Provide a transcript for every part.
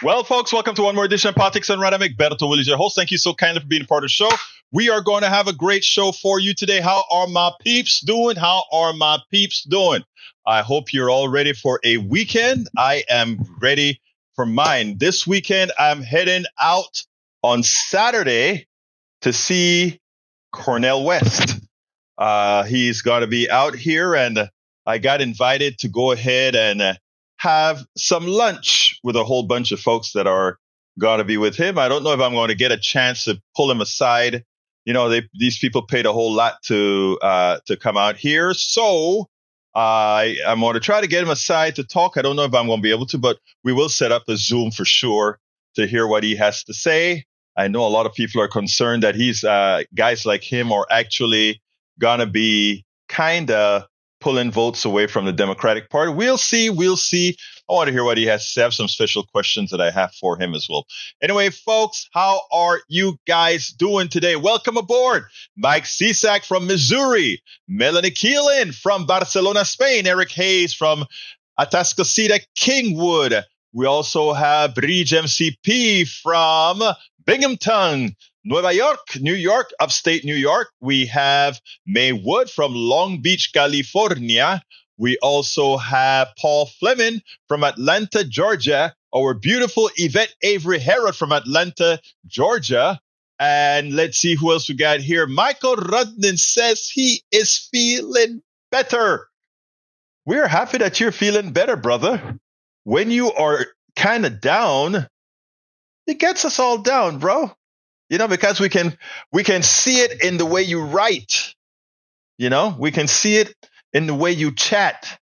Well, folks, welcome to one more edition of Politics and Random. Egberto Will is your host. Thank you so kindly for being a part of the show. We are going to have a great show for you today. How are my peeps doing? How are my peeps doing? I hope you're all ready for a weekend. I am ready for mine. This weekend, I'm heading out on Saturday to see Cornel West. He's going to be out here, and I got invited to go ahead and have some lunch with a whole bunch of folks that are going to be with him. I don't know if I'm going to get a chance to pull him aside. You know, these people paid a whole lot to come out here. So I'm going to try to get him aside to talk. I don't know if I'm going to be able to, but we will set up a Zoom for sure to hear what he has to say. I know a lot of people are concerned that guys like him are actually going to be kind of pulling votes away from the Democratic Party. We'll see. I want to hear what he has to say. I have some special questions that I have for him as well. Anyway, folks, how are you guys doing today? Welcome aboard. Mike Cisak from Missouri, Melanie Keelan from Barcelona, Spain, Eric Hayes from Atascocita, Kingwood. We also have Bridge MCP from Binghamton, New York, upstate New York. We have May Wood from Long Beach, California. We also have Paul Fleming from Atlanta, Georgia. Our beautiful Yvette Avery Herod from Atlanta, Georgia. And let's see who else we got here. Michael Rudnin says he is feeling better. We're happy that you're feeling better, brother. When you are kind of down, it gets us all down, bro. You know, because we can see it in the way you write. You know, we can see it in the way you chat.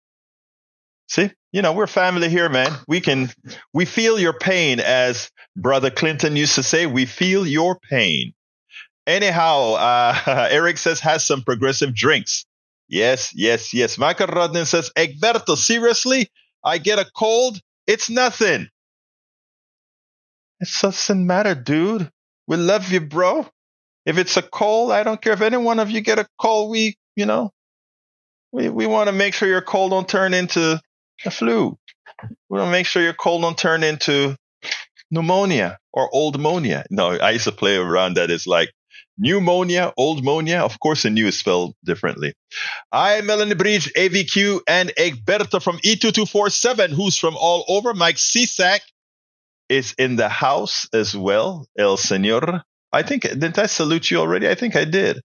See, you know, we're family here, man. We feel your pain, as Brother Clinton used to say. We feel your pain. Anyhow, Eric says has some progressive drinks. Yes. Michael Rodden says, Egberto, seriously? I get a cold? It's nothing. It doesn't matter, dude. We love you, bro. If it's a cold, I don't care if any one of you get a cold. We want to make sure your cold don't turn into a flu. We want to make sure your cold don't turn into pneumonia or old pneumonia. No, I used to play around that. It's like pneumonia, old pneumonia. Of course, the new is spelled differently. I'm Melanie Bridge, AVQ, and Egberto from E2247, who's from all over. Mike Cisak is in the house as well. El Señor. Didn't I salute you already? I think I did.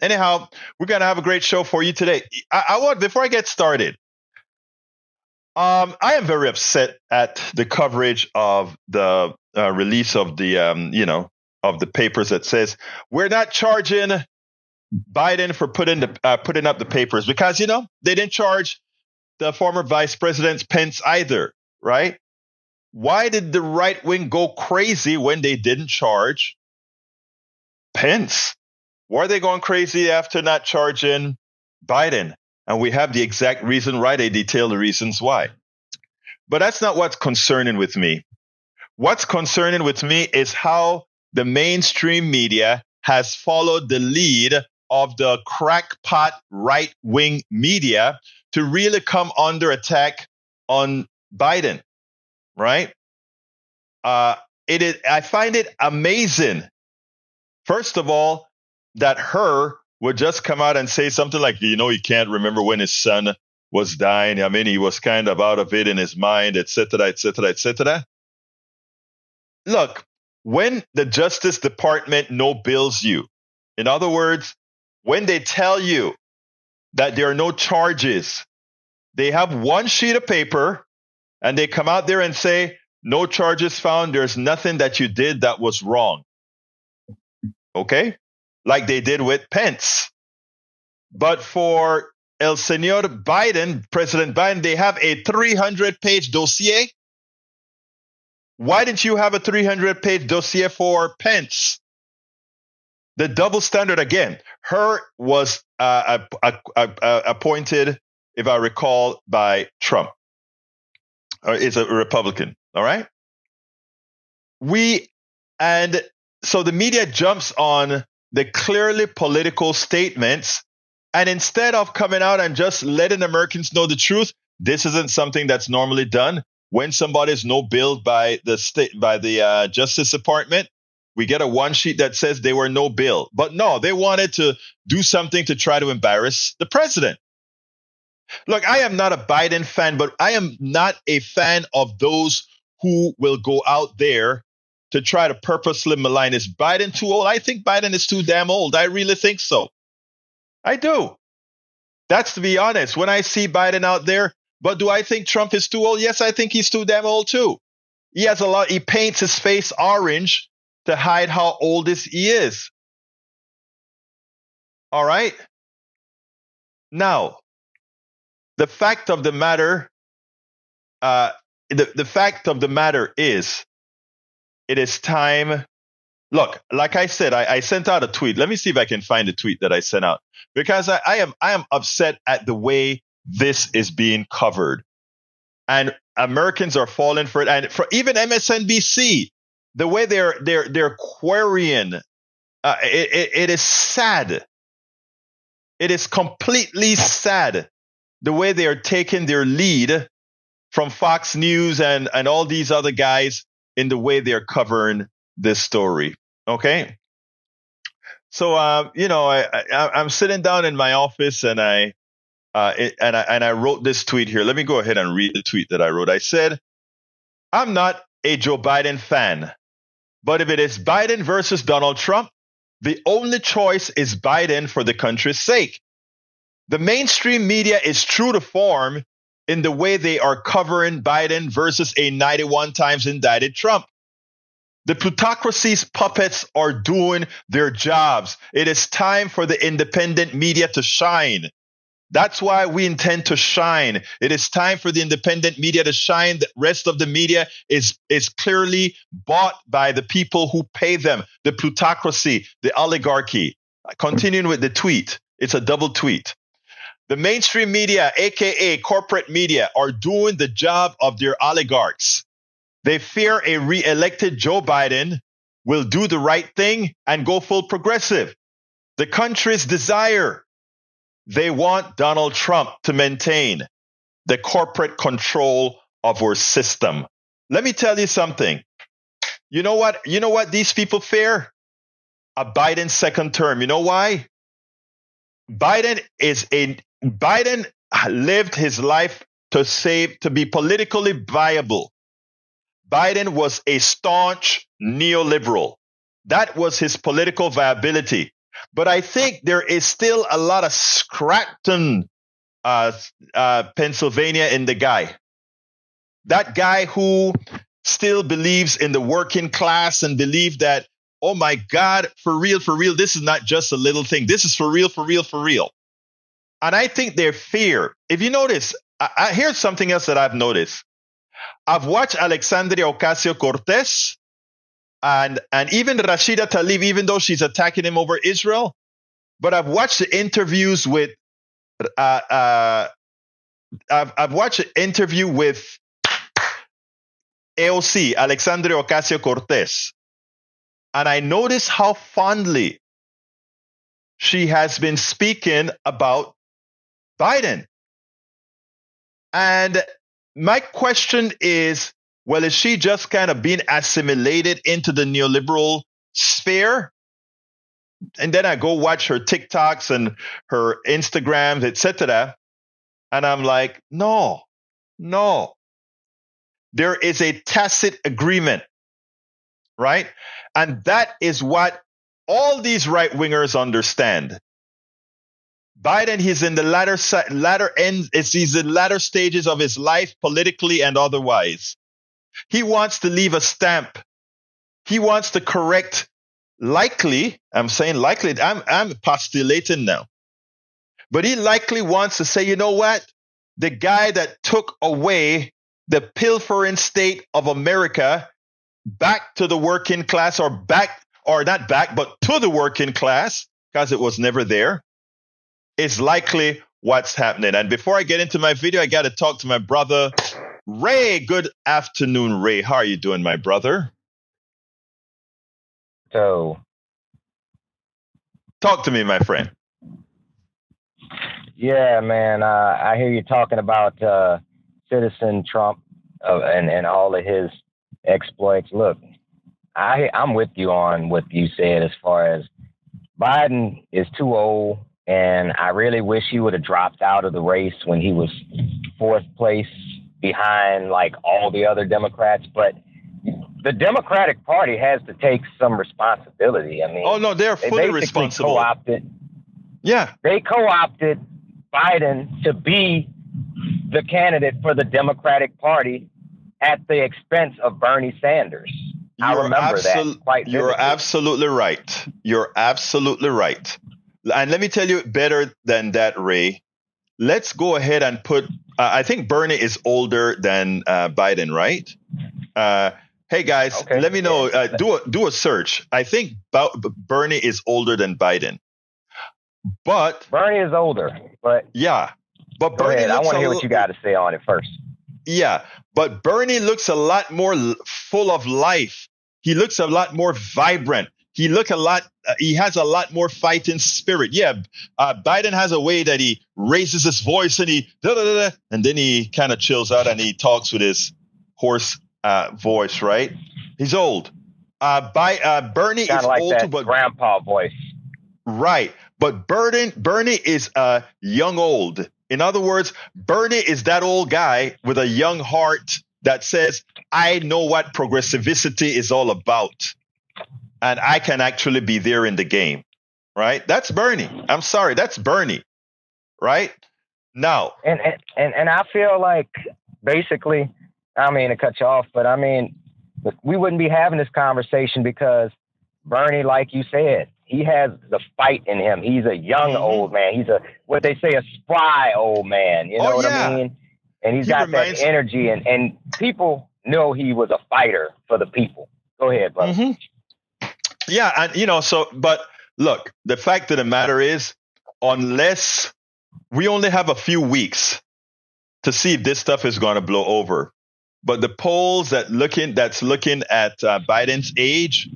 Anyhow, we're going to have a great show for you today. I want, before I get started, I am very upset at the coverage of the release of the, of the papers that says we're not charging Biden for putting up the papers because, they didn't charge the former Vice President Pence either, right? Why did the right wing go crazy when they didn't charge Pence? Why are they going crazy after not charging Biden? And we have the exact reason why. They detail the reasons why. But that's not what's concerning with me. What's concerning with me is how the mainstream media has followed the lead of the crackpot right-wing media to really come under attack on Biden. Right? I find it amazing, first of all, that her would just come out and say something like, he can't remember when his son was dying. I mean, he was kind of out of it in his mind, et cetera, et cetera, et cetera. Look, when the Justice Department no-bills you, in other words, when they tell you that there are no charges, they have one sheet of paper and they come out there and say, no charges found. There's nothing that you did that was wrong. Okay? Like they did with Pence. But for El Señor Biden, President Biden, they have a 300-page dossier. Why didn't you have a 300-page dossier for Pence? The double standard again. Her was appointed, if I recall, by Trump. Is a Republican, all right? And so the media jumps on the clearly political statements, and instead of coming out and just letting Americans know the truth, this isn't something that's normally done. when somebody is no billed by the Justice Department, we get a one sheet that says they were no bill. But no, they wanted to do something to try to embarrass the president. Look, I am not a Biden fan, but I am not a fan of those who will go out there to try to purposely malign. Is Biden too old? I think Biden is too damn old. I really think so. I do. That's to be honest. When I see Biden out there, but do I think Trump is too old? Yes, I think he's too damn old too. He paints his face orange to hide how old he is. All right. Now, the fact of the matter, the fact of the matter is, it is time. Look, like I said, I sent out a tweet. Let me see if I can find the tweet that I sent out, because I am upset at the way this is being covered, and Americans are falling for it, and for even MSNBC, the way they're querying, it is sad. It is completely sad the way they are taking their lead from Fox News and all these other guys in the way they're covering this story. Okay. So, I'm sitting down in my office and I wrote this tweet here. Let me go ahead and read the tweet that I wrote. I said, I'm not a Joe Biden fan, but if it is Biden versus Donald Trump, the only choice is Biden for the country's sake. The mainstream media is true to form in the way they are covering Biden versus a 91 times indicted Trump. The plutocracy's puppets are doing their jobs. It is time for the independent media to shine. That's why we intend to shine. It is time for the independent media to shine. The rest of the media is clearly bought by the people who pay them, the plutocracy, the oligarchy. Continuing with the tweet, it's a double tweet. The mainstream media, aka corporate media, are doing the job of their oligarchs. They fear a re-elected Joe Biden will do the right thing and go full progressive. The country's desire. They want Donald Trump to maintain the corporate control of our system. Let me tell you something. You know what these people fear? A Biden second term. You know why? Biden lived his life to be politically viable. Biden was a staunch neoliberal. That was his political viability. But I think there is still a lot of Scranton, Pennsylvania in the guy. That guy who still believes in the working class and believe that, oh my God, for real, this is not just a little thing. This is for real. And I think their fear, if you notice, here's something else that I've noticed. I've watched Alexandria Ocasio-Cortez and even Rashida Tlaib, even though she's attacking him over Israel. But I've watched the interviews with I've watched an interview with AOC, Alexandria Ocasio-Cortez, and I noticed how fondly she has been speaking about Biden. And my question is, well, is she just kind of being assimilated into the neoliberal sphere? And then I go watch her TikToks and her Instagrams, etc. And I'm like, no. There is a tacit agreement, right? And that is what all these right-wingers understand. Biden, he's in the latter stages of his life, politically and otherwise. He wants to leave a stamp. He wants to correct, likely, I'm saying likely, I'm postulating now. But he likely wants to say, you know what? The guy that took away the pilfering state of America back to the working class, or not back, but to the working class, because it was never there, is likely what's happening. And before I get into my video, I got to talk to my brother, Ray. Good afternoon, Ray. How are you doing, my brother? So, talk to me, my friend. Yeah, man. I hear you talking about Citizen Trump. and all of his exploits. Look, I'm with you on what you said as far as Biden is too old, and I really wish he would have dropped out of the race when he was fourth place behind like all the other Democrats. But the Democratic Party has to take some responsibility. I mean, oh no, they're fully responsible. They co-opted Biden to be the candidate for the Democratic Party at the expense of Bernie Sanders. I remember that quite vividly. You're absolutely right. You're absolutely right. And let me tell you better than that, Ray. Let's go ahead and put, I think Bernie is older than Biden, right? Hey guys, Okay. let me know. Do a search. I think Bernie is older than Biden, but Bernie is older. But yeah, but go Bernie. ahead. I want to hear what you got to say on it first. Yeah, but Bernie looks a lot more full of life. He looks a lot more vibrant. He has a lot more fighting spirit. Yeah, Biden has a way that he raises his voice and and then he kind of chills out and he talks with his hoarse voice, right? He's old. Bernie is like old that too, but grandpa voice. Right, but Bernie is young old. In other words, Bernie is that old guy with a young heart that says, I know what progressivity is all about. And I can actually be there in the game. Right? That's Bernie. I'm sorry. That's Bernie. Right? Now. And I feel like basically, I mean to cut you off, but I mean, we wouldn't be having this conversation because Bernie, like you said, he has the fight in him. He's a young old man. He's what they say, a spry old man. You know what I mean? And he's got that energy, and people know he was a fighter for the people. Go ahead, brother. Mm-hmm. Yeah, and but look, the fact of the matter is, unless we only have a few weeks to see if this stuff is going to blow over, but the polls that's looking at Biden's age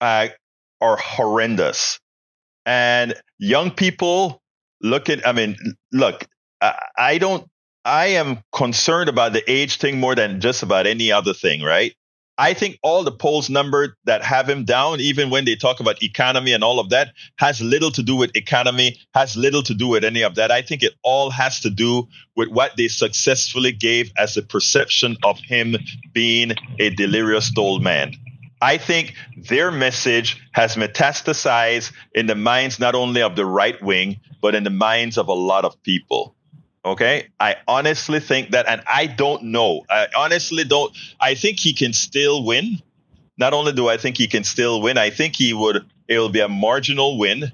are horrendous, and young people look, I am concerned about the age thing more than just about any other thing, right? I think all the polls numbered that have him down, even when they talk about economy and all of that, has little to do with economy, has little to do with any of that. I think it all has to do with what they successfully gave as a perception of him being a delirious old man. I think their message has metastasized in the minds not only of the right wing, but in the minds of a lot of people. Okay, I honestly think that, and I don't know. I honestly don't. I think he can still win. Not only do I think he can still win, I think it will be a marginal win.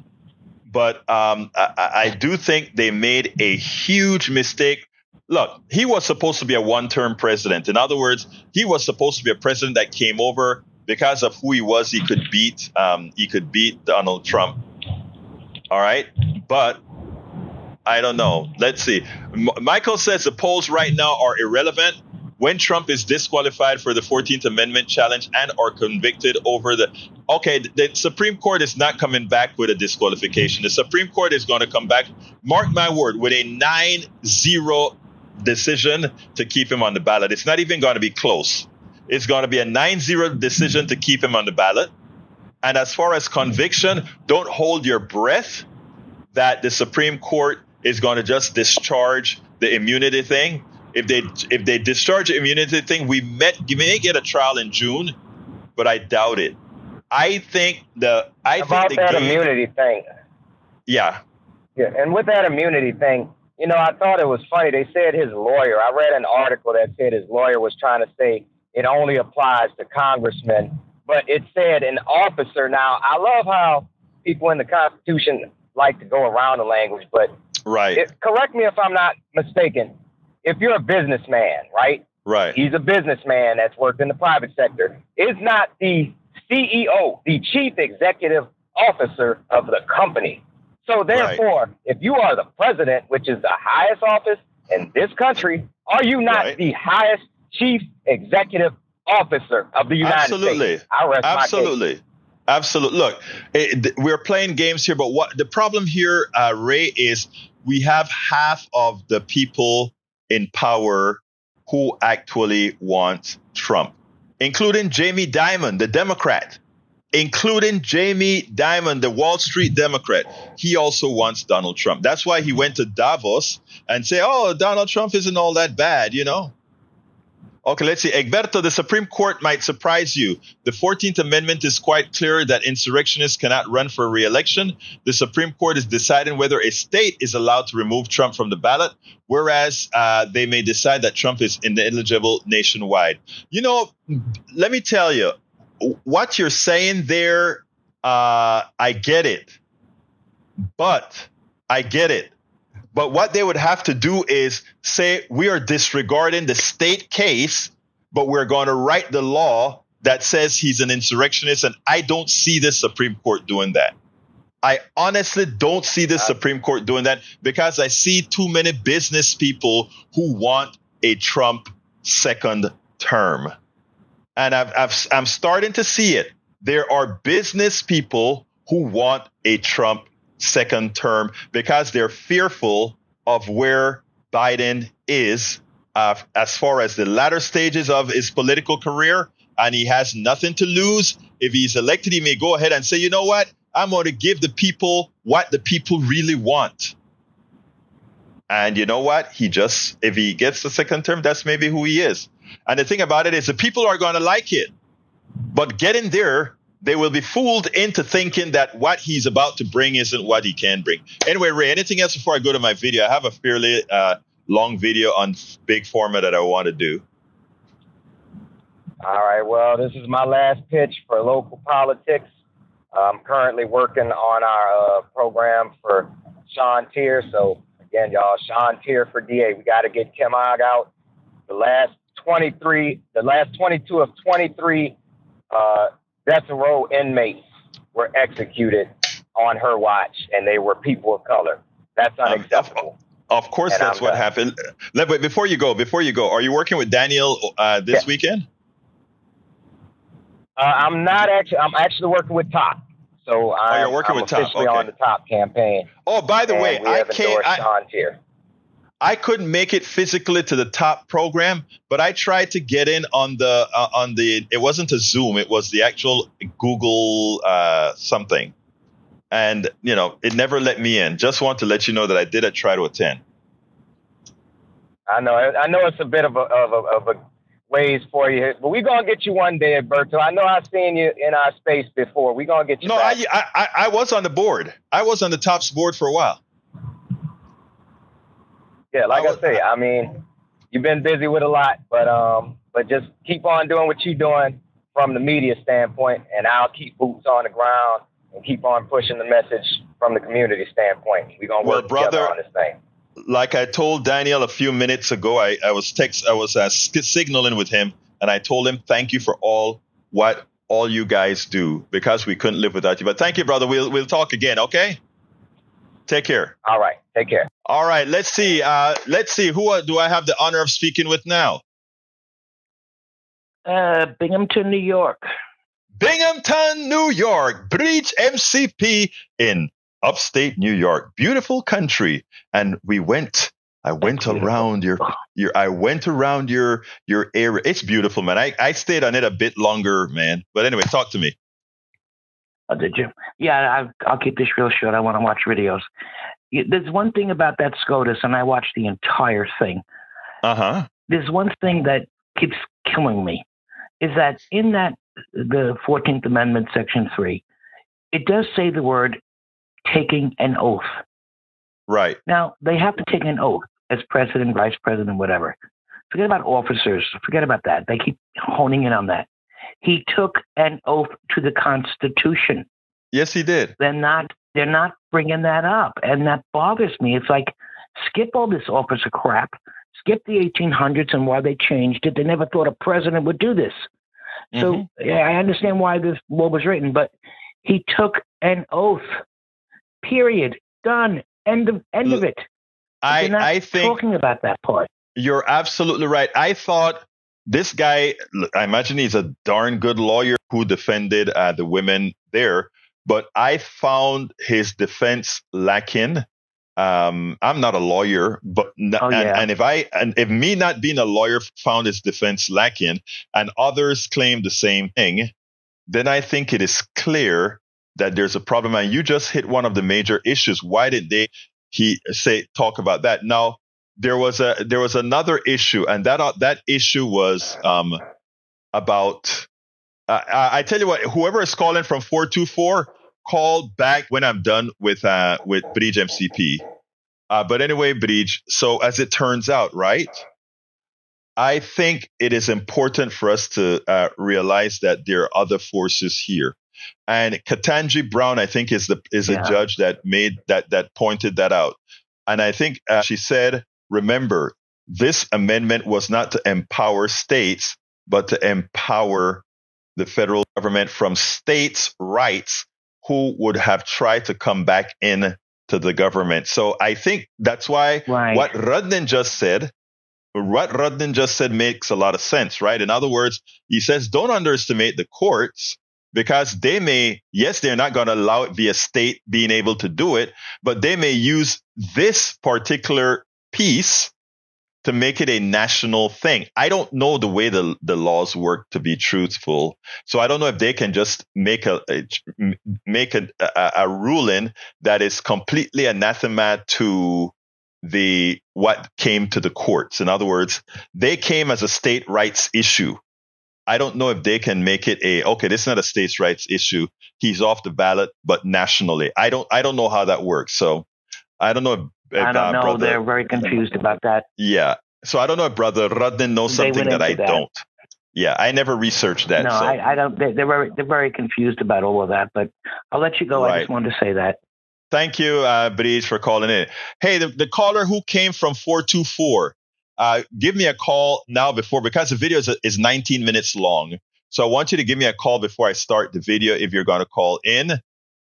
But I do think they made a huge mistake. Look, he was supposed to be a one-term president. In other words, he was supposed to be a president that came over because of who he was. He could beat Donald Trump. All right, but I don't know. Let's see. Michael says the polls right now are irrelevant. When Trump is disqualified for the 14th Amendment challenge and or convicted over the Supreme Court is not coming back with a disqualification. The Supreme Court is going to come back, mark my word, with a 9-0 decision to keep him on the ballot. It's not even going to be close. It's going to be a 9-0 decision to keep him on the ballot. And as far as conviction, don't hold your breath that the Supreme Court is going to just discharge the immunity thing. If they discharge the immunity thing, we may get a trial in June, but I doubt it. I think the immunity thing. Yeah. Yeah, and with that immunity thing, I thought it was funny. They said his lawyer. I read an article that said his lawyer was trying to say it only applies to congressmen, but it said an officer. Now, I love how people in the Constitution like to go around the language, but correct me if I'm not mistaken. If you're a businessman, right? Right. He's a businessman that's worked in the private sector. Is not the CEO, the chief executive officer of the company. So therefore, if you are the president, which is the highest office in this country, are you not the highest chief executive officer of the United States? I rest my case. Absolutely. Look, we're playing games here, but what the problem here, Ray, is we have half of the people in power who actually want Trump, including Jamie Dimon, the Democrat, including Jamie Dimon, the Wall Street Democrat. He also wants Donald Trump. That's why he went to Davos and say, oh, Donald Trump isn't all that bad, you know. Okay, let's see. Egberto, the Supreme Court might surprise you. The 14th Amendment is quite clear that insurrectionists cannot run for re-election. The Supreme Court is deciding whether a state is allowed to remove Trump from the ballot, whereas they may decide that Trump is ineligible nationwide. You know, let me tell you, what you're saying there, I get it. But what they would have to do is say, we are disregarding the state case, but we're going to write the law that says he's an insurrectionist. And I don't see the Supreme Court doing that. I honestly don't see the Supreme Court doing that, because I see too many business people who want a Trump second term. And I'm starting to see it. There are business people who want a Trump second term because they're fearful of where Biden is as far as the latter stages of his political career, and he has nothing to lose. If he's elected, he may go ahead and say, you know what, I'm going to give the people what the people really want. And you know what? If he gets the second term, that's maybe who he is. And the thing about it is the people are going to like it. But getting there, they will be fooled into thinking that what he's about to bring isn't what he can bring. Anyway, Ray, anything else before I go to my video? I have a fairly long video on big pharma that I want to do. All right. Well, this is my last pitch for local politics. I'm currently working on our program for Sean Tier. So, again, y'all, Sean Tier for DA. We got to get Kim Ogg out. The last 22 of 23 death row inmates were executed on her watch, and they were people of color. That's unacceptable. Of course, that's what happened. But before you go, are you working with Daniel this weekend? I'm not actually. I'm actually working with Top. So you're working with Top. Officially on the Top campaign. Oh, by the way, I couldn't make it physically to the Top program, but I tried to get in on the. It wasn't a Zoom; it was the actual Google something, and it never let me in. Just want to let you know that I did try to attend. I know it's a bit of a ways for you, but we're gonna get you one day, Alberto. I know I've seen you in our space before. We're gonna get you. No, back. I was on the board. I was on the Top's board for a while. Yeah, like I say, I mean, you've been busy with a lot, but just keep on doing what you're doing from the media standpoint, and I'll keep boots on the ground and keep on pushing the message from the community standpoint. We're gonna work together on this thing. Like I told Daniel a few minutes ago, I was signaling with him, and I told him thank you for all you guys do, because we couldn't live without you. But thank you, brother. We'll talk again, okay? Take care. All right. Take care. All right. Let's see. Who do I have the honor of speaking with now? Binghamton, New York. Binghamton, New York. Breach MCP in upstate New York. Beautiful country. And I went around your area. It's beautiful, man. I stayed on it a bit longer, man. But anyway, talk to me. Oh, did you? Yeah, I'll keep this real short. I want to watch videos. There's one thing about that SCOTUS, and I watched the entire thing. Uh-huh. There's one thing that keeps killing me, is that in the 14th Amendment, Section 3, it does say the word taking an oath. Right. Now, they have to take an oath as president, vice president, whatever. Forget about officers. Forget about that. They keep honing in on that. He took an oath to the Constitution. Yes, he did. They're not bringing that up, and that bothers me. It's like, skip all this officer crap. Skip the 1800s and why they changed it. They never thought a president would do this. Mm-hmm. So yeah, I understand why this law was written, but he took an oath. Period. Done. End of it. I think talking about that part. You're absolutely right. I thought this guy, I imagine he's a darn good lawyer who defended the women there, but I found his defense lacking I'm not a lawyer, but and if me not being a lawyer found his defense lacking, and others claim the same thing, then I think it is clear that there's a problem. And you just hit one of the major issues. Why did he talk about that? Now there was another issue, and that issue was about. I tell you what, whoever is calling from 424. Call back when I'm done with Bridge MCP. But anyway, Bridge, so as it turns out, right, I think it is important for us to realize that there are other forces here. And Ketanji Brown, I think, is a judge that made that pointed that out. And I think she said, remember, this amendment was not to empower states, but to empower the federal government from states' rights who would have tried to come back in to the government. So I think that's why what Rudnin just said makes a lot of sense, right? In other words, he says, don't underestimate the courts, because they're not going to allow it via state being able to do it, but they may use this particular piece to make it a national thing. I don't know the way the laws work, to be truthful. So I don't know if they can just make a ruling that is completely anathema to what came to the courts. In other words, they came as a state rights issue. I don't know if they can make it this is not a states' rights issue. He's off the ballot, but nationally. I don't know how that works. So I don't know if I don't know. Brother, they're very confused about that. Yeah. So I don't know if Brother Rudnin knows something that I don't. Yeah, I never researched that. No, so. I don't. They're very confused about all of that. But I'll let you go. Right. I just wanted to say that. Thank you, Bridge, for calling in. Hey, the caller who came from 424, give me a call now because the video is 19 minutes long. So I want you to give me a call before I start the video if you're going to call in.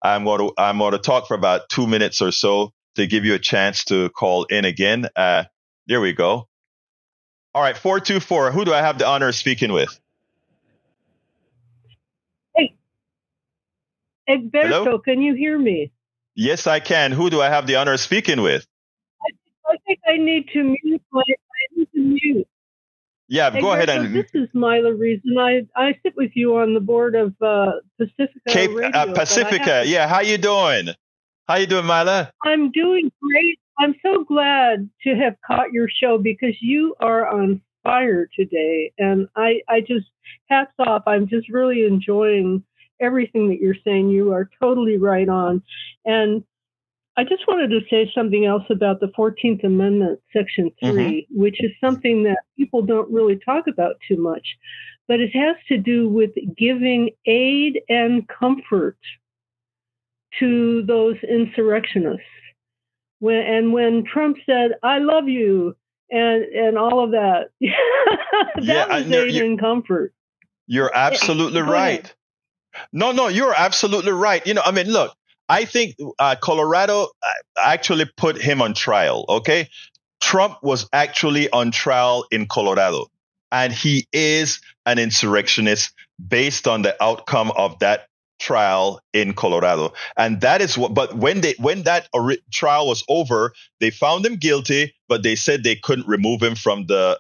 I'm going to talk for about 2 minutes or so to give you a chance to call in again. There we go. All right, 424. Who do I have the honor of speaking with? Hey, Egberto, hello? Can you hear me? Yes, I can. Who do I have the honor of speaking with? I think I need to mute. Yeah, Egberto, go ahead and. This is Myla Reason. I sit with you on the board of Pacifica Radio. Pacifica. Yeah, how you doing? How you doing, Myla? I'm doing great. I'm so glad to have caught your show because you are on fire today. And I just, hats off. I'm just really enjoying everything that you're saying. You are totally right on. And I just wanted to say something else about the 14th Amendment, Section 3, which is something that people don't really talk about too much. But it has to do with giving aid and comfort to those insurrectionists. When Trump said, "I love you," and all of that, that was aid and comfort. You're absolutely right. No, you're absolutely right. Look, I think Colorado actually put him on trial. Okay, Trump was actually on trial in Colorado, and he is an insurrectionist based on the outcome of that trial in Colorado. And that is but when that trial was over, they found him guilty, but they said they couldn't remove him from the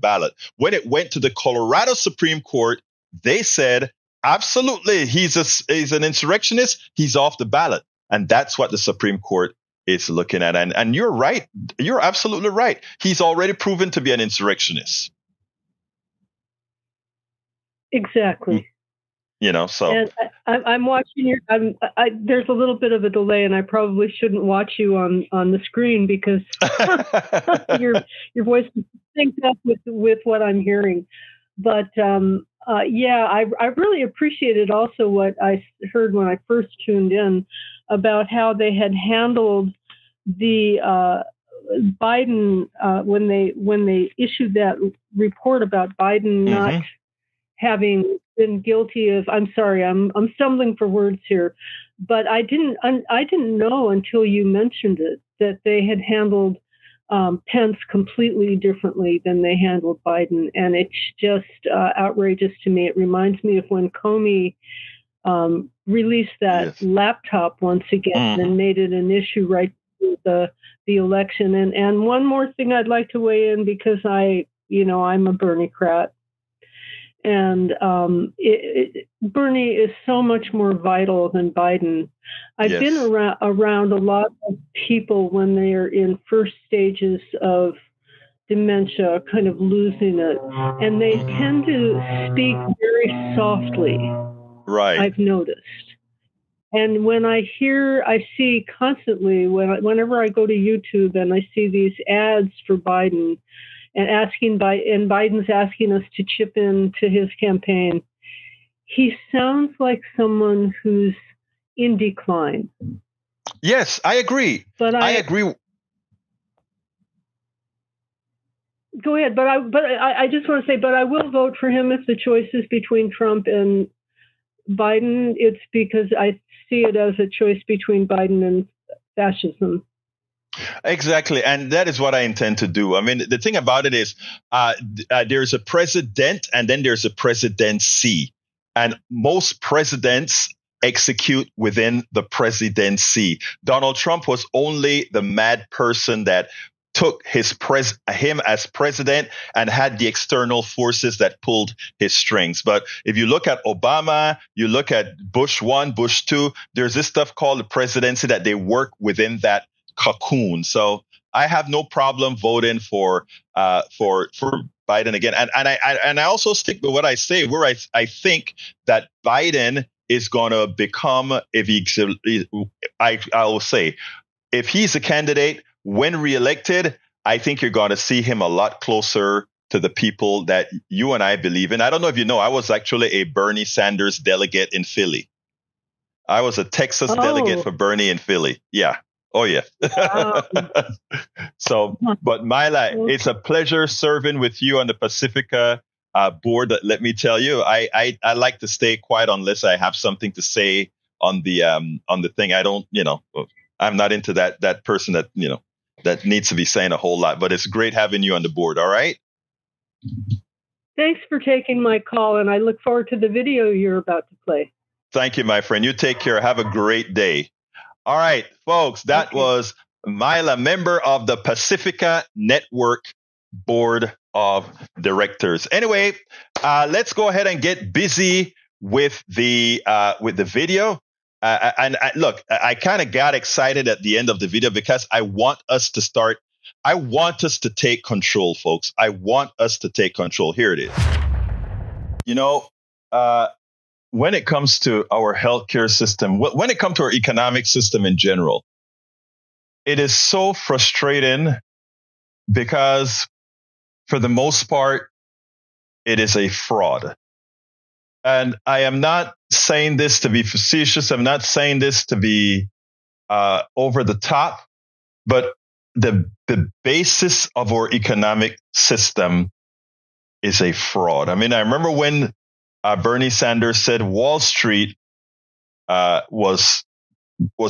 ballot. When it went to the Colorado Supreme Court, they said, absolutely, he's an insurrectionist, he's off the ballot. And that's what the Supreme Court is looking at. And you're right. You're absolutely right. He's already proven to be an insurrectionist. Exactly. So. And I'm watching your. There's a little bit of a delay, and I probably shouldn't watch you on the screen because your voice is synced up with what I'm hearing. But I really appreciated also what I heard when I first tuned in about how they had handled the Biden when they issued that report about Biden not having been guilty of. I'm sorry, I'm stumbling for words here, but I didn't know until you mentioned it that they had handled Pence completely differently than they handled Biden, and it's just outrageous to me. It reminds me of when Comey released that laptop once again and made it an issue right through the election. And one more thing I'd like to weigh in, because I'm a Bernie-crat. And Bernie is so much more vital than Biden. I've been around a lot of people when they are in first stages of dementia, kind of losing it, and they tend to speak very softly. Right. I've noticed. And when I see constantly, whenever I go to YouTube and I see these ads for Biden, and Biden's asking us to chip in to his campaign, he sounds like someone who's in decline. Yes, I agree. But I agree. Go ahead, but I just want to say, but I will vote for him if the choice is between Trump and Biden. It's because I see it as a choice between Biden and fascism. Exactly. And that is what I intend to do. I mean, the thing about it is there's a president and then there's a presidency. And most presidents execute within the presidency. Donald Trump was only the mad person that took him as president and had the external forces that pulled his strings. But if you look at Obama, you look at Bush 1, Bush 2, there's this stuff called the presidency that they work within that cocoon. So I have no problem voting for Biden again. And I also stick with what I say, where I think that Biden is going to become, I will say, if he's a candidate, when reelected, I think you're going to see him a lot closer to the people that you and I believe in. I don't know if you know, I was actually a Bernie Sanders delegate in Philly. I was a Texas delegate for Bernie in Philly. Yeah. Oh, yeah. So, but Myla, it's a pleasure serving with you on the Pacifica board. Let me tell you, I like to stay quiet unless I have something to say on the thing. I don't, I'm not into that person that, that needs to be saying a whole lot. But it's great having you on the board. All right. Thanks for taking my call, and I look forward to the video you're about to play. Thank you, my friend. You take care. Have a great day. All right, folks, that was Myla, member of the Pacifica Network Board of Directors. Anyway, let's go ahead and get busy with the video. Look, I kind of got excited at the end of the video because I want us to take control, folks. I want us to take control. Here it is. When it comes to our healthcare system, when it comes to our economic system in general, it is so frustrating because for the most part, it is a fraud. And I am not saying this to be facetious. I'm not saying this to be over the top, but the basis of our economic system is a fraud. I mean, I remember when Bernie Sanders said Wall Street was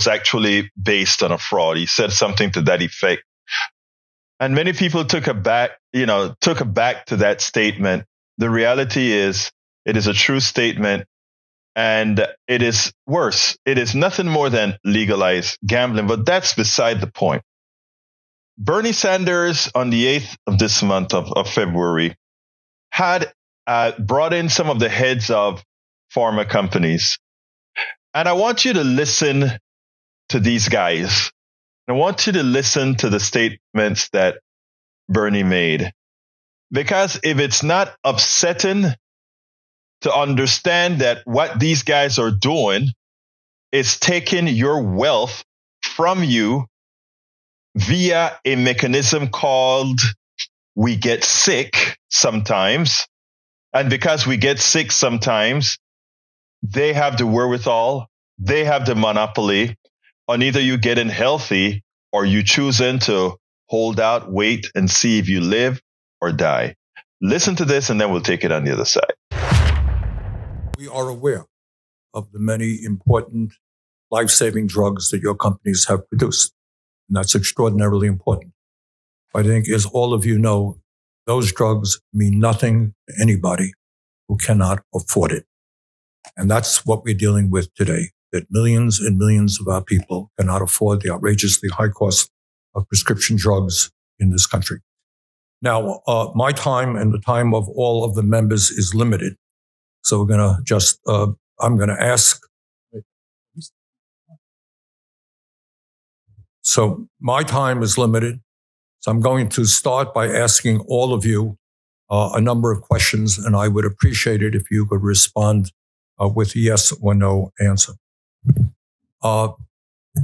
actually based on a fraud. He said something to that effect. And many people took aback to that statement. The reality is it is a true statement, and it is worse. It is nothing more than legalized gambling, but that's beside the point. Bernie Sanders on the 8th of this month of February had brought in some of the heads of pharma companies. And I want you to listen to these guys. I want you to listen to the statements that Bernie made. Because if it's not upsetting to understand that what these guys are doing is taking your wealth from you via a mechanism called we get sick sometimes. And because we get sick sometimes, they have the wherewithal, they have the monopoly on either you getting healthy or you choosing to hold out, wait, and see if you live or die. Listen to this, and then we'll take it on the other side. We are aware of the many important life-saving drugs that your companies have produced. And that's extraordinarily important. I think, as all of you know, those drugs mean nothing to anybody who cannot afford it. And that's what we're dealing with today, that millions and millions of our people cannot afford the outrageously high cost of prescription drugs in this country. Now, my time and the time of all of the members is limited. So we're going to just, I'm going to ask. So my time is limited. So I'm going to start by asking all of you a number of questions, and I would appreciate it if you could respond with a yes or no answer.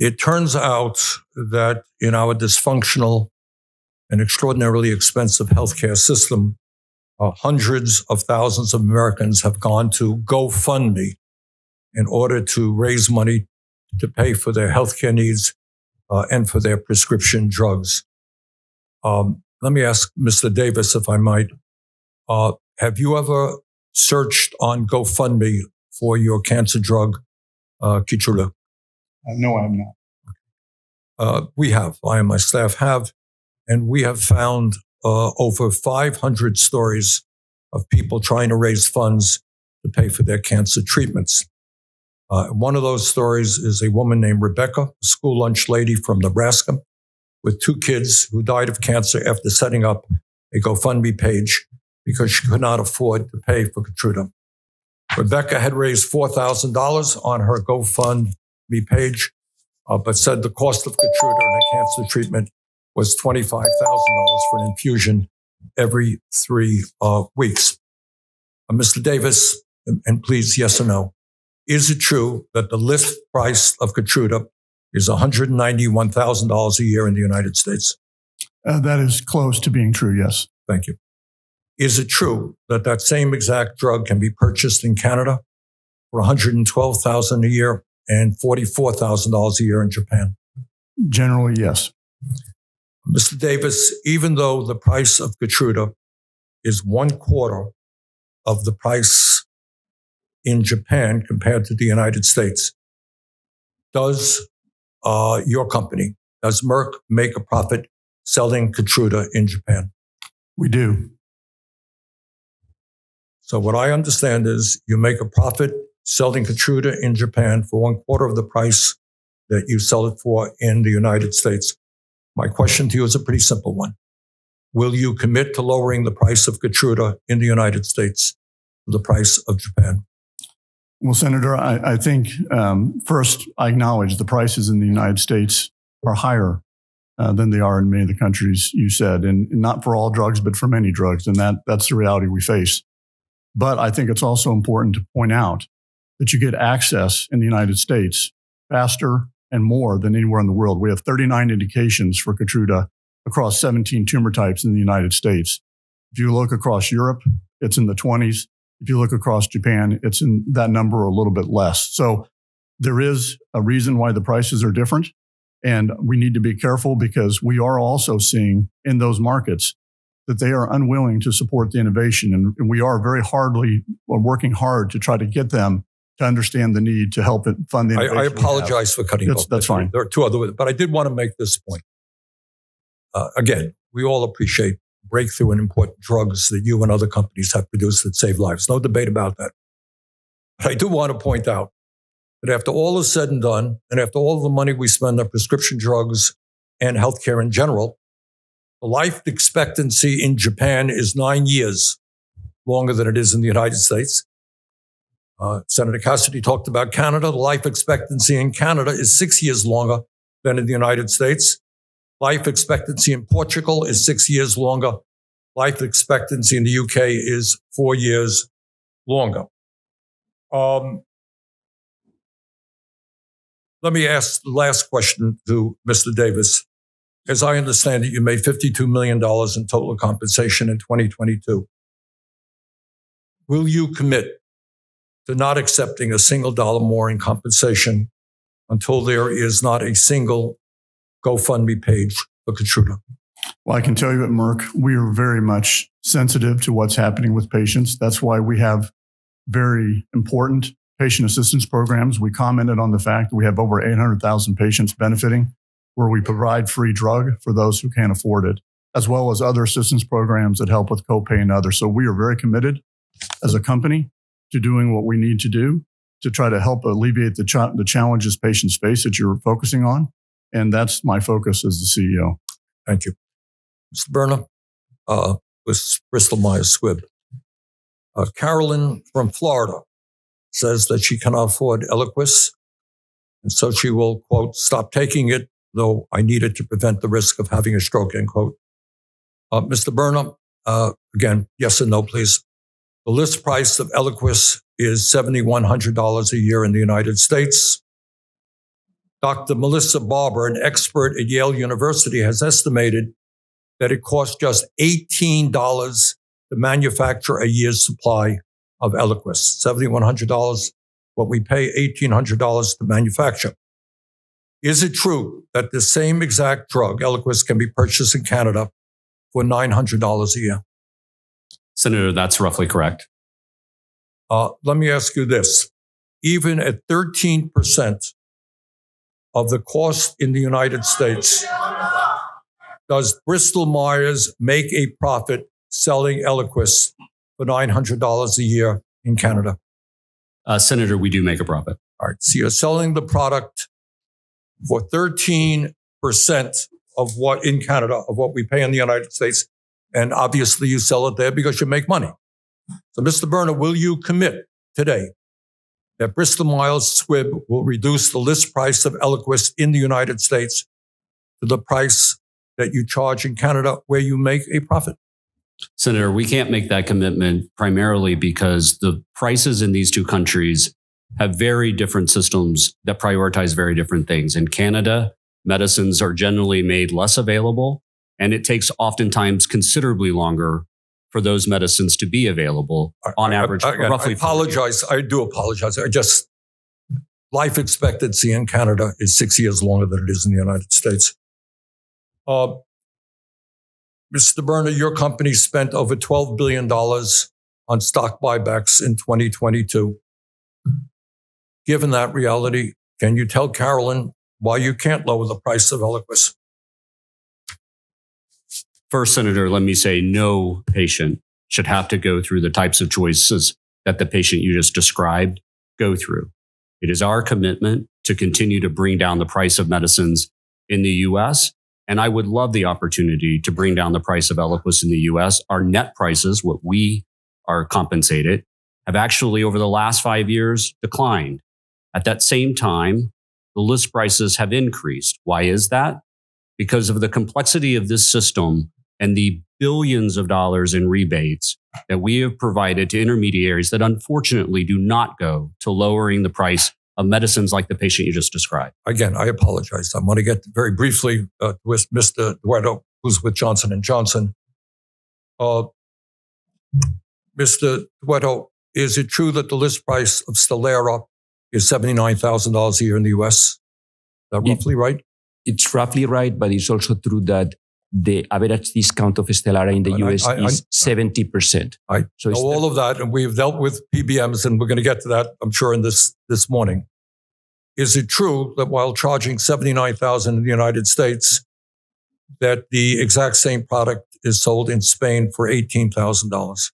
It turns out that in our dysfunctional and extraordinarily expensive healthcare system, hundreds of thousands of Americans have gone to GoFundMe in order to raise money to pay for their healthcare needs and for their prescription drugs. Let me ask Mr. Davis, if I might, have you ever searched on GoFundMe for your cancer drug, Keytruda? No, I have not. We have. I and my staff have. And we have found over 500 stories of people trying to raise funds to pay for their cancer treatments. One of those stories is a woman named Rebecca, a school lunch lady from Nebraska, with 2 kids who died of cancer after setting up a GoFundMe page because she could not afford to pay for Keytruda. Rebecca had raised $4,000 on her GoFundMe page, but said the cost of Keytruda and her cancer treatment was $25,000 for an infusion every 3 weeks. Mr. Davis, and please, yes or no, is it true that the list price of Keytruda is $191,000 a year in the United States? That is close to being true, yes. Thank you. Is it true that that same exact drug can be purchased in Canada for $112,000 a year and $44,000 a year in Japan? Generally, yes. Mr. Davis, even though the price of Keytruda is 1/4 of the price in Japan compared to the United States, does your company, does Merck make a profit selling Keytruda in Japan? We do. So what I understand is you make a profit selling Keytruda in Japan for 1/4 of the price that you sell it for in the United States. My question to you is a pretty simple one. Will you commit to lowering the price of Keytruda in the United States to the price of Japan? Well, Senator, I think first I acknowledge the prices in the United States are higher than they are in many of the countries you said, and not for all drugs, but for many drugs, and that's the reality we face. But I think it's also important to point out that you get access in the United States faster and more than anywhere in the world. We have 39 indications for Keytruda across 17 tumor types in the United States. If you look across Europe, it's in the 20s. If you look across Japan, it's in that number or a little bit less. So there is a reason why the prices are different. And we need to be careful because we are also seeing in those markets that they are unwilling to support the innovation. And we are working hard to try to get them to understand the need to help fund the innovation. I apologize for cutting off. That's fine. There are 2 other, but I did want to make this point. Again, we all appreciate breakthrough and important drugs that you and other companies have produced that save lives. No debate about that. But I do want to point out that after all is said and done, and after all the money we spend on prescription drugs and healthcare in general, the life expectancy in Japan is 9 years longer than it is in the United States. Senator Cassidy talked about Canada. The life expectancy in Canada is 6 years longer than in the United States. Life expectancy in Portugal is 6 years longer. Life expectancy in the UK is 4 years longer. Let me ask the last question to Mr. Davis. As I understand it, you made $52 million in total compensation in 2022. Will you commit to not accepting a single dollar more in compensation until there is not a single GoFundMe page for Keytruda? Well, I can tell you at Merck, we are very much sensitive to what's happening with patients. That's why we have very important patient assistance programs. We commented on the fact that we have over 800,000 patients benefiting, where we provide free drug for those who can't afford it, as well as other assistance programs that help with copay and others. So we are very committed as a company to doing what we need to do to try to help alleviate the challenges patients face that you're focusing on. And that's my focus as the CEO. Thank you. Mr. Burnham, with Bristol Myers Squibb. Carolyn from Florida says that she cannot afford Eliquis, and so she will, quote, stop taking it, though I need it to prevent the risk of having a stroke, end quote. Mr. Burnham, again, yes and no, please. The list price of Eliquis is $7,100 a year in the United States. Dr. Melissa Barber, an expert at Yale University, has estimated that it costs just $18 to manufacture a year's supply of Eliquis. $7,100, what we pay $1,800 to manufacture. Is it true that the same exact drug, Eliquis, can be purchased in Canada for $900 a year? Senator, that's roughly correct. Let me ask you this. Even at 13% of the cost in the United States, does Bristol Myers make a profit selling Eliquis for $900 a year in Canada? Senator, we do make a profit. All right. So you're selling the product for 13% of what in Canada, of what we pay in the United States. And obviously you sell it there because you make money. So Mr. Berner, will you commit today that Bristol Myers Squibb will reduce the list price of Eliquis in the United States to the price that you charge in Canada where you make a profit? Senator, we can't make that commitment primarily because the prices in these two countries have very different systems that prioritize very different things. In Canada, medicines are generally made less available, and it takes oftentimes considerably longer for those medicines to be available on average. Roughly. I do apologize. Life expectancy in Canada is 6 years longer than it is in the United States. Mr. Berner, your company spent over $12 billion on stock buybacks in 2022. Given that reality, can you tell Carolyn why you can't lower the price of Eliquis? First, Senator, let me say no patient should have to go through the types of choices that the patient you just described go through. It is our commitment to continue to bring down the price of medicines in the U.S., and I would love the opportunity to bring down the price of Eliquis in the U.S. Our net prices, what we are compensated, have actually over the last 5 years declined. At that same time, the list prices have increased. Why is that? Because of the complexity of this system and the billions of dollars in rebates that we have provided to intermediaries that unfortunately do not go to lowering the price of medicines like the patient you just described. Again, I apologize. I want to get very briefly with Mr. Duerto, who's with Johnson & Johnson. Mr. Duerto, is it true that the list price of Stelara is $79,000 a year in the U.S.? Is that roughly right? It's roughly right, but it's also true that the average discount of Stelara in the U.S. is 70%. I know all of that, and we've dealt with PBMs, and we're going to get to that, I'm sure, in this morning. Is it true that while charging $79,000 in the United States, that the exact same product is sold in Spain for $18,000?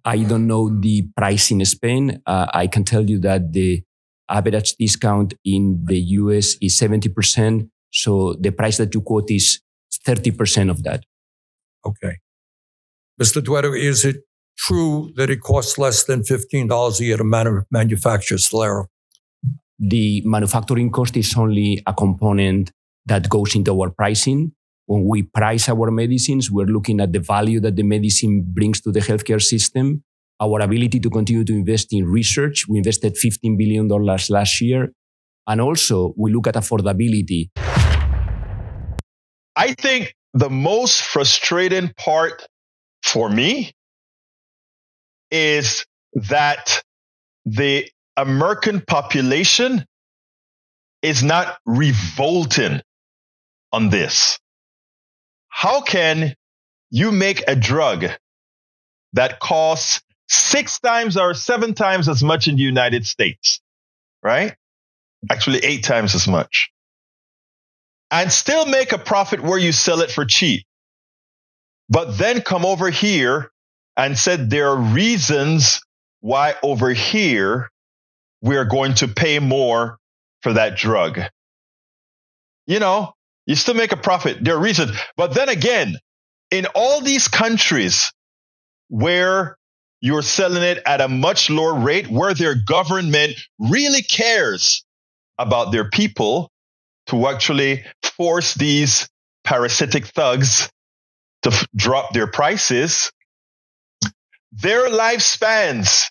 I don't know the price in Spain. I can tell you that the average discount in the US is 70%. So the price that you quote is 30% of that. Okay. Mr. Duerto, is it true that it costs less than $15 a year to manufacture Stelara? The manufacturing cost is only a component that goes into our pricing. When we price our medicines, we're looking at the value that the medicine brings to the healthcare system, our ability to continue to invest in research. We invested $15 billion last year. And also, we look at affordability. I think the most frustrating part for me is that the American population is not revolting on this. How can you make a drug that costs 6 times or 7 times as much in the United States, right? Actually, 8 times as much, and still make a profit where you sell it for cheap, but then come over here and said there are reasons why over here we're going to pay more for that drug. You know, you still make a profit. There are reasons. But then again, in all these countries where you're selling it at a much lower rate, where their government really cares about their people to actually force these parasitic thugs to drop their prices, their lifespans,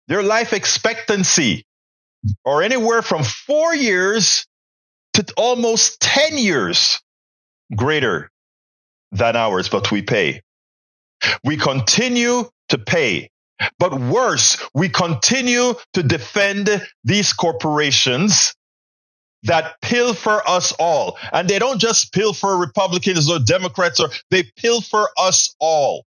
their life expectancy are anywhere from 4 years to almost 10 years greater than ours, but we pay. We continue to pay. But worse, we continue to defend these corporations that pilfer us all. And they don't just pilfer Republicans or Democrats, or they pilfer us all.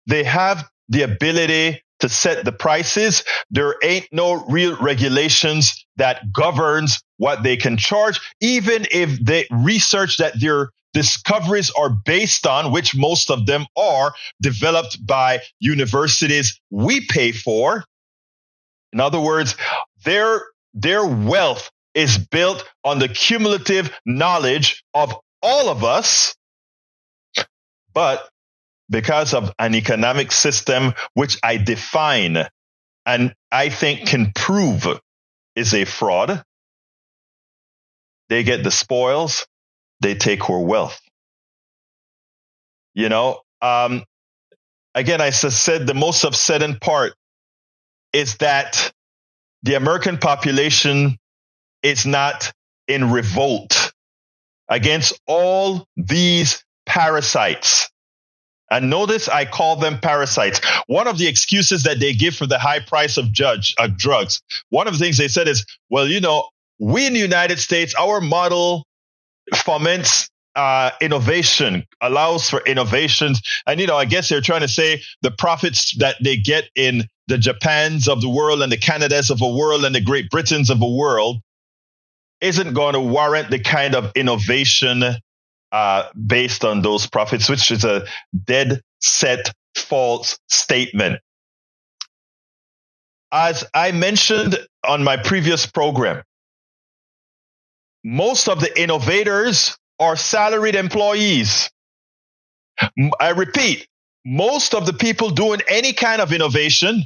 They have the ability to set the prices. There ain't no real regulations that governs what they can charge, even if the research that their discoveries are based on, which most of them are, developed by universities we pay for. In other words, their wealth is built on the cumulative knowledge of all of us. But because of an economic system which I define and I think can prove is a fraud, they get the spoils, they take our wealth. You know, again, I said the most upsetting part is that the American population is not in revolt against all these parasites. And notice I call them parasites. One of the excuses that they give for the high price of drugs, one of the things they said is, well, you know, we in the United States, our model foments innovation, allows for innovations. And, you know, I guess they're trying to say the profits that they get in the Japans of the world and the Canadas of the world and the Great Britons of the world isn't going to warrant the kind of innovation based on those profits, which is a dead set false statement. As I mentioned on my previous program, most of the innovators are salaried employees. I repeat, most of the people doing any kind of innovation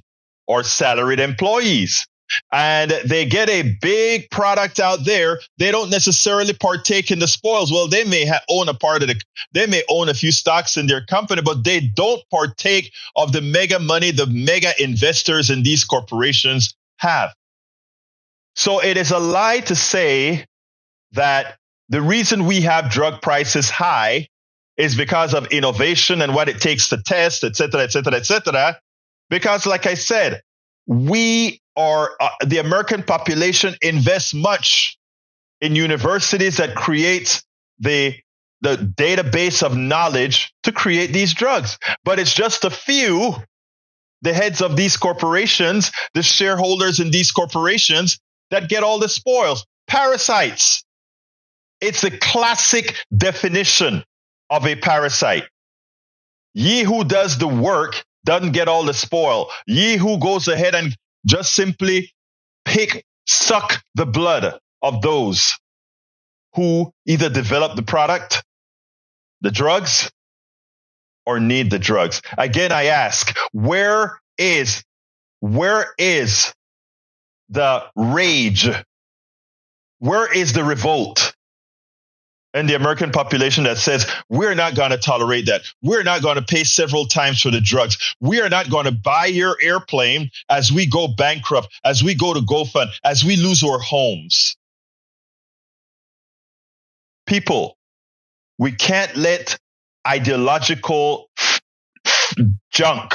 are salaried employees. And they get a big product out there. They don't necessarily partake in the spoils. Well, they may own a part of they may own a few stocks in their company, but they don't partake of the mega money the mega investors in these corporations have. So it is a lie to say that the reason we have drug prices high is because of innovation and what it takes to test, et cetera, et cetera, et cetera. Because like I said, the American population invests much in universities that create the database of knowledge to create these drugs. But it's just a few, the heads of these corporations, the shareholders in these corporations, that get all the spoils. Parasites. It's the classic definition of a parasite. Ye who does the work doesn't get all the spoil. Ye who goes ahead and just simply suck the blood of those who either develop the product, the drugs, or need the drugs. Again, I ask, where is the rage? Where is the revolt in the American population that says, we're not going to tolerate that. We're not going to pay several times for the drugs. We are not going to buy your airplane as we go bankrupt, as we go to GoFund, as we lose our homes. People, we can't let ideological junk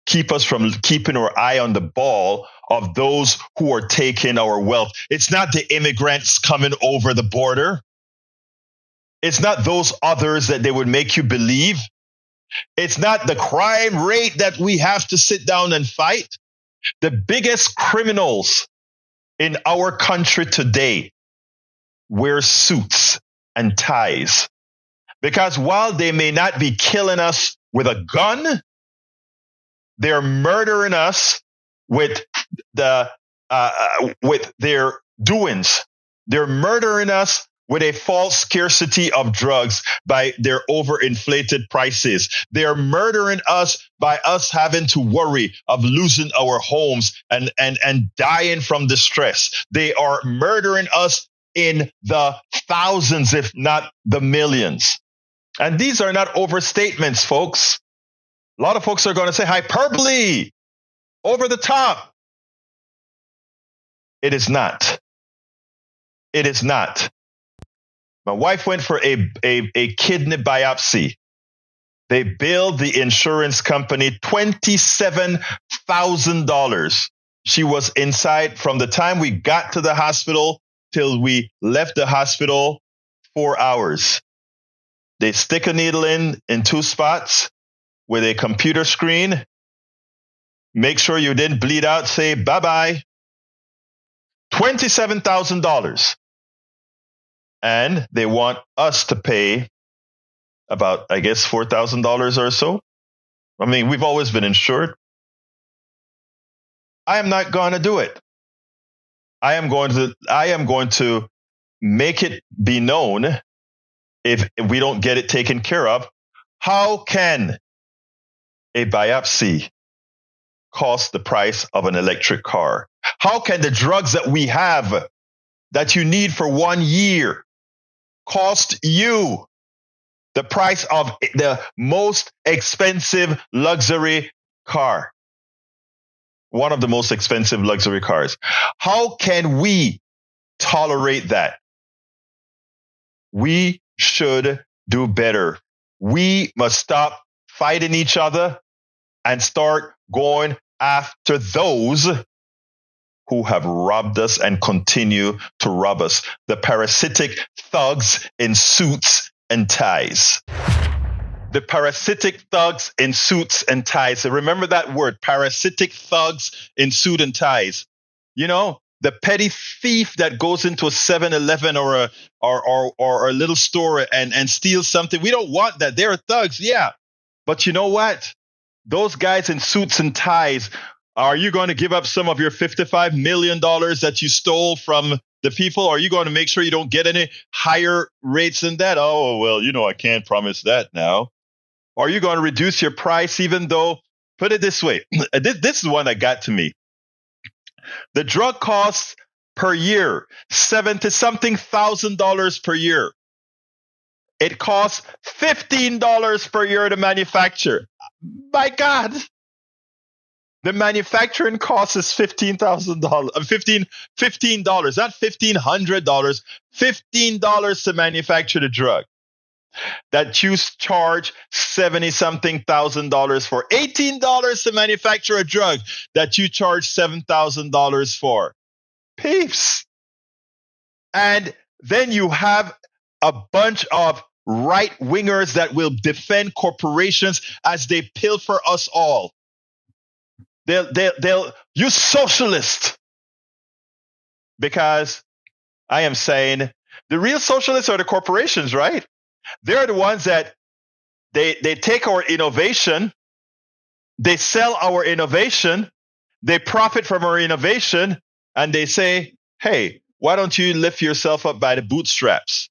keep us from keeping our eye on the ball of those who are taking our wealth. It's not the immigrants coming over the border. It's not those others that they would make you believe. It's not the crime rate that we have to sit down and fight. The biggest criminals in our country today wear suits and ties. Because while they may not be killing us with a gun, they're murdering us with the with their doings. They're murdering us with a false scarcity of drugs by their overinflated prices. They're murdering us by us having to worry of losing our homes and dying from distress. They are murdering us in the thousands, if not the millions. And these are not overstatements, folks. A lot of folks are going to say hyperbole, over the top. It is not. It is not. My wife went for a kidney biopsy. They billed the insurance company $27,000. She was inside from the time we got to the hospital till we left the hospital, 4 hours. They stick a needle in 2 spots with a computer screen. Make sure you didn't bleed out. Say bye-bye. $27,000. And they want us to pay about, I guess, $4,000 or so. I mean, we've always been insured. I am not going to do it. I am going to make it be known if we don't get it taken care of. How can a biopsy cost the price of an electric car? How can the drugs that we have that you need for 1 year cost you the price of the most expensive luxury car? One of the most expensive luxury cars. How can we tolerate that? We should do better. We must stop fighting each other and start going after those who have robbed us and continue to rob us. The parasitic thugs in suits and ties. The parasitic thugs in suits and ties. Remember that word, parasitic thugs in suit and ties. You know, the petty thief that goes into a 7-Eleven or a little store and steals something. We don't want that. They're thugs, yeah. But you know what? Those guys in suits and ties, are you going to give up some of your $55 million that you stole from the people? Are you going to make sure you don't get any higher rates than that? Oh, well, you know, I can't promise that now. Are you going to reduce your price even though, put it this way, this is one that got to me. The drug costs per year, $70-something thousand per year. It costs $15 per year to manufacture. My God. The manufacturing cost is $15,000, $15, not $1,500, $15 to manufacture the drug. That you charge $70-something thousand for. $18 to manufacture a drug that you charge $7,000 for. Peeps. And then you have a bunch of right-wingers that will defend corporations as they pilfer us all. They'll use socialist, because I am saying the real socialists are the corporations, right? They're the ones that they take our innovation, they sell our innovation, they profit from our innovation, and they say, hey, why don't you lift yourself up by the bootstraps?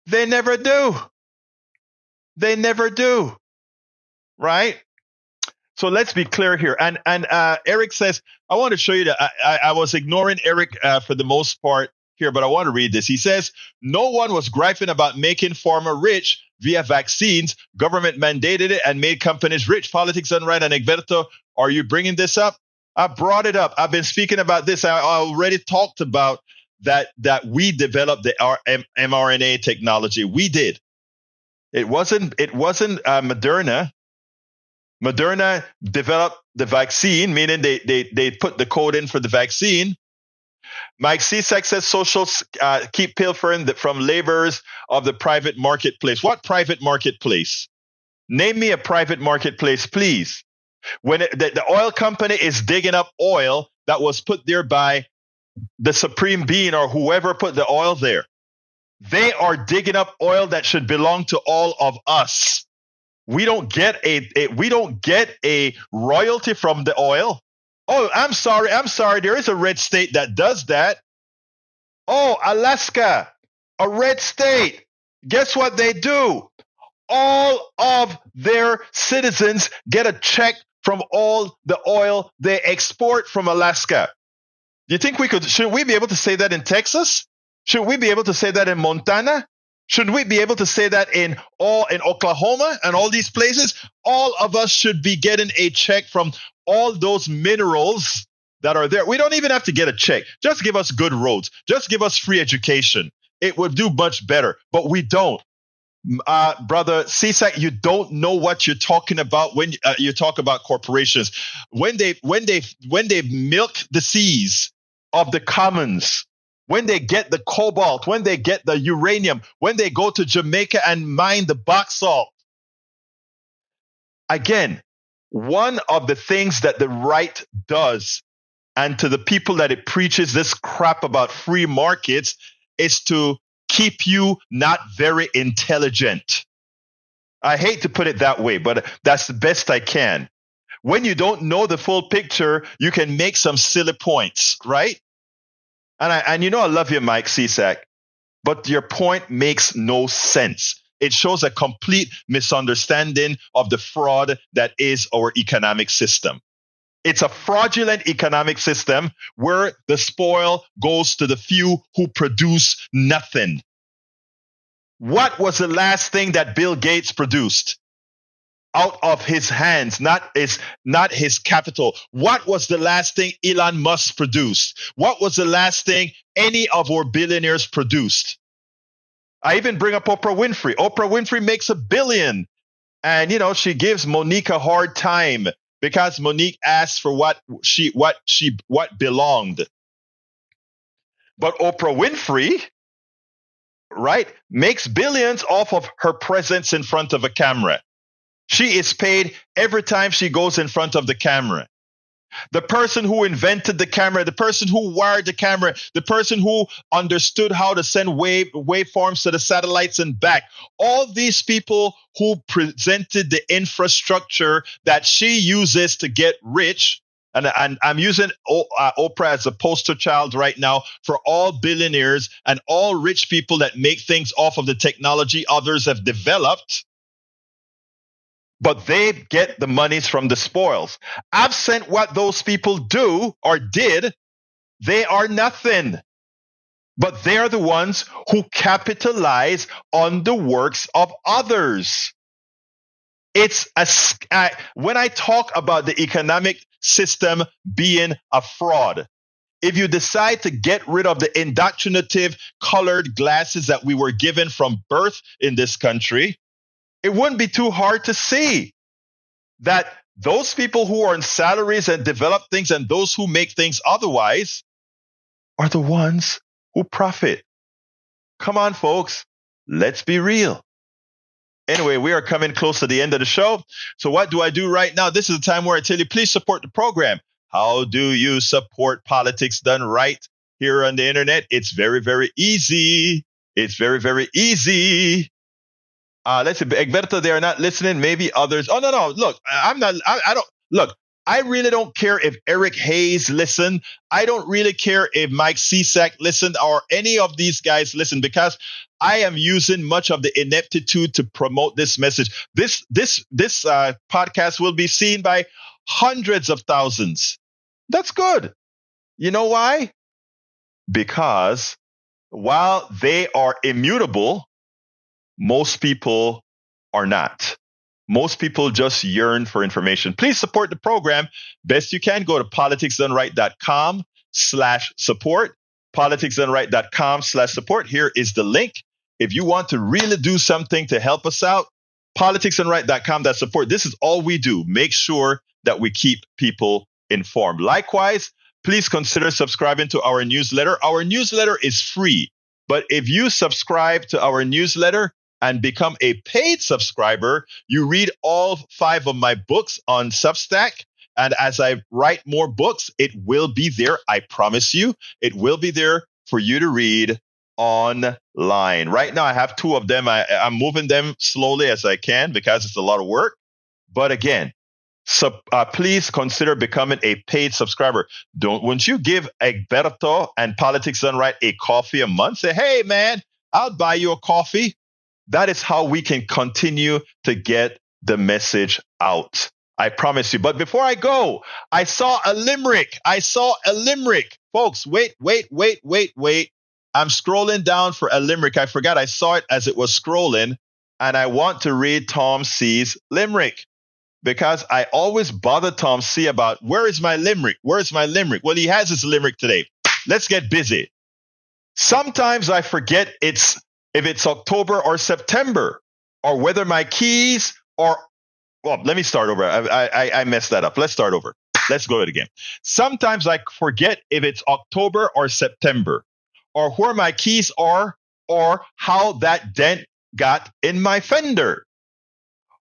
They never do. They never do. Right? So let's be clear here. And Eric says, I want to show you that I was ignoring Eric for the most part here, but I want to read this. He says, no one was griping about making pharma rich via vaccines. Government mandated it and made companies rich. Politics done right. And Egberto, are you bringing this up? I brought it up. I've been speaking about this. I already talked about that we developed the mRNA technology. We did. It wasn't Moderna. Moderna developed the vaccine, meaning they put the code in for the vaccine. Mike Cisak says socials keep pilfering from laborers of the private marketplace. What private marketplace? Name me a private marketplace, please. When the oil company is digging up oil that was put there by the supreme being or whoever put the oil there, they are digging up oil that should belong to all of us. We don't get a royalty from the oil. Oh, I'm sorry. There is a red state that does that. Oh, Alaska, a red state. Guess what they do? All of their citizens get a check from all the oil they export from Alaska. Do you think should we be able to say that in Texas? Should we be able to say that in Montana? Should we be able to say that in Oklahoma and all these places? All of us should be getting a check from all those minerals that are there. We don't even have to get a check. Just give us good roads. Just give us free education. It would do much better, but we don't. Brother Cisak, you don't know what you're talking about when you talk about corporations. When they milk the seas of the commons, when they get the cobalt, when they get the uranium, when they go to Jamaica and mine the box salt. Again, one of the things that the right does, and to the people that it preaches this crap about free markets, is to keep you not very intelligent. I hate to put it that way, but that's the best I can. When you don't know the full picture, you can make some silly points, right? And you know I love you, Mike Cisak, but your point makes no sense. It shows a complete misunderstanding of the fraud that is our economic system. It's a fraudulent economic system where the spoil goes to the few who produce nothing. What was the last thing that Bill Gates produced out of his hands, not his capital? What was the last thing Elon Musk produced? What was the last thing any of our billionaires produced? I even bring up Oprah Winfrey. Oprah Winfrey makes $1 billion. And, she gives Monique a hard time because Monique asked for what belonged. But Oprah Winfrey, right, makes billions off of her presence in front of a camera. She is paid every time she goes in front of the camera. The person who invented the camera, the person who wired the camera, the person who understood how to send waveforms to the satellites and back, all these people who presented the infrastructure that she uses to get rich, and I'm using Oprah as a poster child right now for all billionaires and all rich people that make things off of the technology others have developed. But they get the monies from the spoils. Absent what those people do or did, they are nothing. But they're the ones who capitalize on the works of others. When I talk about the economic system being a fraud, if you decide to get rid of the indoctrinative colored glasses that we were given from birth in this country, it wouldn't be too hard to see that those people who are on salaries and develop things and those who make things otherwise are the ones who profit. Come on, folks. Let's be real. Anyway, we are coming close to the end of the show. So what do I do right now? This is the time where I tell you, please support the program. How do you support Politics Done Right here on the internet? It's very, very easy. It's very, very easy. Let's see, Egberto, they are not listening. Maybe others. Oh, no. Look, I don't. Look, I really don't care if Eric Hayes listened. I don't really care if Mike Cisak listened or any of these guys listened, because I am using much of the ineptitude to promote this message. This podcast will be seen by hundreds of thousands. That's good. You know why? Because while they are immutable, most people are not. Most people just yearn for information. Please support the program. Best you can, go to politicsdoneright.com/support. politicsdoneright.com/support. Here is the link. If you want to really do something to help us out, politicsdoneright.com/support. This is all we do. Make sure that we keep people informed. Likewise, please consider subscribing to our newsletter. Our newsletter is free, but if you subscribe to our newsletter and become a paid subscriber, you read all 5 of my books on Substack. And as I write more books, it will be there. I promise you, it will be there for you to read online. Right now, I have 2 of them. I'm moving them slowly as I can because it's a lot of work. But again, So please consider becoming a paid subscriber. Wouldn't you give Egberto and Politics Done Right a coffee a month? Say, hey man, I'll buy you a coffee. That is how we can continue to get the message out. I promise you. But before I go, I saw a limerick. Folks, wait. I'm scrolling down for a limerick. I forgot I saw it as it was scrolling, and I want to read Tom C's limerick, because I always bother Tom C about where is my limerick? Well, he has his limerick today. Let's get busy. Sometimes I forget if it's October or September, or whether my keys or, well, let me start over. I messed that up. Let's start over. Let's go it again. Sometimes I forget if it's October or September, or where my keys are, or how that dent got in my fender.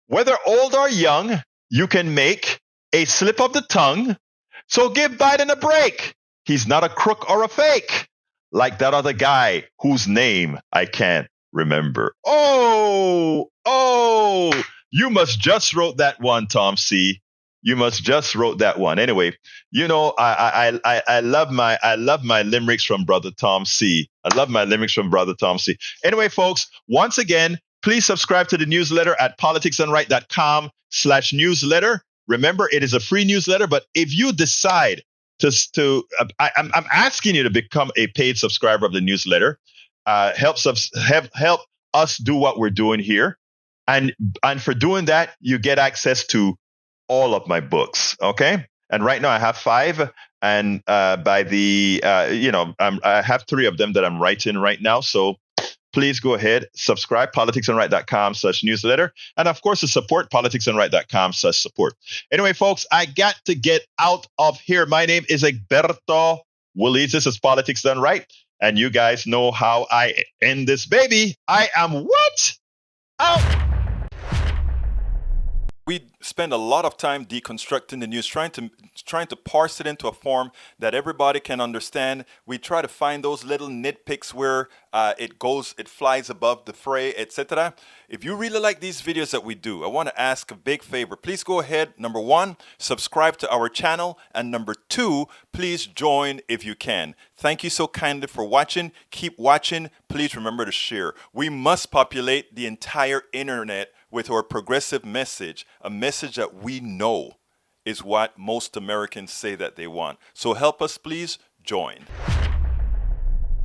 Whether old or young, you can make a slip of the tongue. So give Biden a break. He's not a crook or a fake, like that other guy whose name I can't remember. Oh, you must just wrote that one, Tom C. You must just wrote that one. Anyway, you know, I love my limericks from Brother Tom C. Anyway, folks, once again, please subscribe to the newsletter at politicsdoneright.com/newsletter. Remember, it is a free newsletter, but if you decide I'm asking you to become a paid subscriber of the newsletter. Help us do what we're doing here, and for doing that, you get access to all of my books. Okay, and right now I have 5, and I have 3 of them that I'm writing right now. So please go ahead, subscribe, politicsdoneright.com/newsletter. And of course, to support, politicsdoneright.com/support. Anyway, folks, I got to get out of here. My name is Egberto Willies. This is Politics Done Right. And you guys know how I end this baby. I am what? Out. We spend a lot of time deconstructing the news, trying to parse it into a form that everybody can understand. We try to find those little nitpicks where it flies above the fray, etc. If you really like these videos that we do, I want to ask a big favor. Please go ahead. Number 1, subscribe to our channel. And number 2, please join if you can. Thank you so kindly for watching. Keep watching. Please remember to share. We must populate the entire internet with our progressive message, a message that we know is what most Americans say that they want. So help us, please join.